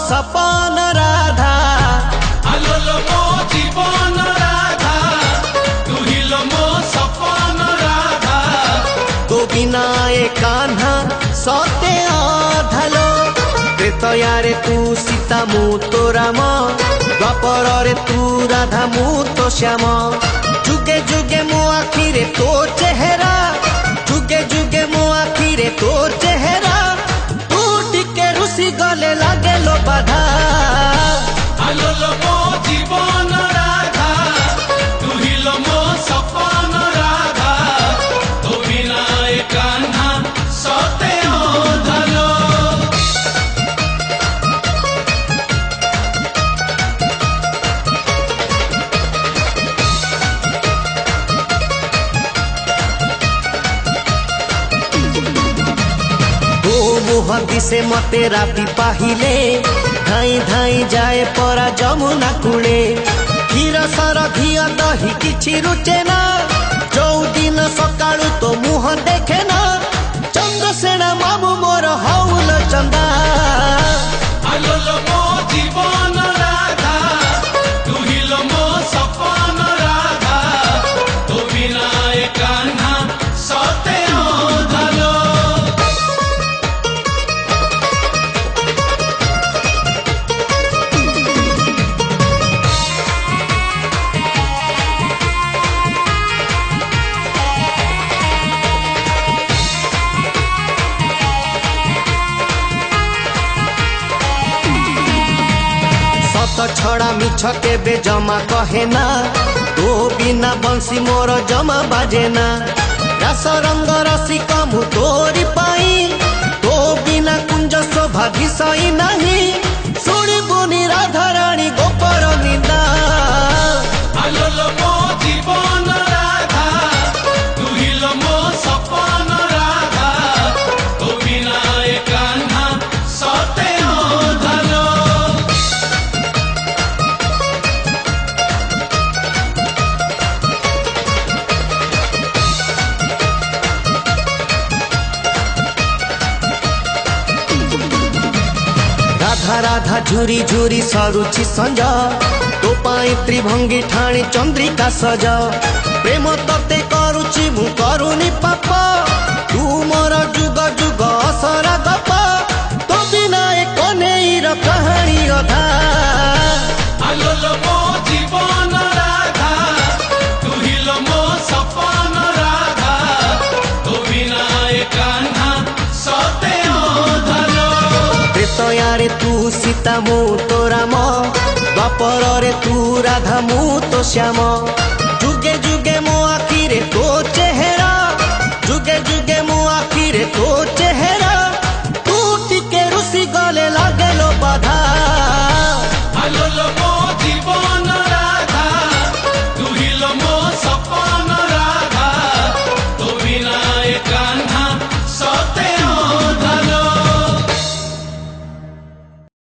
सपन राधा आलोलो मो जीवन राधा तू हिलो मो सपन राधा तो बिना ए कान्हा सते अधलो त्रेतयारे तू सीता मु तो राम द्वापर रे तू राधा मु तो श्याम जुगे जुगे मो आखिरे तो चेहरा जुगे जुगे मो आखिरे तो चेहरा तू टिके रुसी गले लागे लो बाधा आलोलो मो जीवन राधा तू हिलो मो सपन राधा तो बिना ए कान्हा सते अधलो मुह दिसे मते राति पाहिले धाई धाई जाए परा जमुना कूले क्षीर सर घिया दही किछि रुचे ना जो दिन सकाळु तो मुह देखे ना चंद्रसेना मामू मोर हौल चंदा आलोलो मो जीवन राधा तू हिलो मो सपन राधा तो बिना ए कान्हा सते अधलो सत छड़ा मिछ केबे जमा कहे ना तो बिना बंसी मोर जमा बाजे ना रस रंग रसिक मु तोरी पाई तो बिना कुंज शोभा विषय नहीं शुणिबुनि राधा रानी गोपर निंदा आलोलो मो जीवन राधा तू हिलो मो सपन राधा तो बिना ए कान्हा सते अधलो राधा राधा झुरी झुरी सरुची संज तो पाई त्रिभंगी ठाणी चंद्रिका सज प्रेम तते करुची मु करुनी पाप तू मोर जुग जुग असरा गप तो बिना ए कन्हैर कहानी अधा आलोलो मो जीवन राधा तू हिलो मो सपन राधा तो बिना ए कान्हा सते अधलो त्रेतयारे तू सीता मु तो राम द्वापर रे तू राधा मु तो श्याम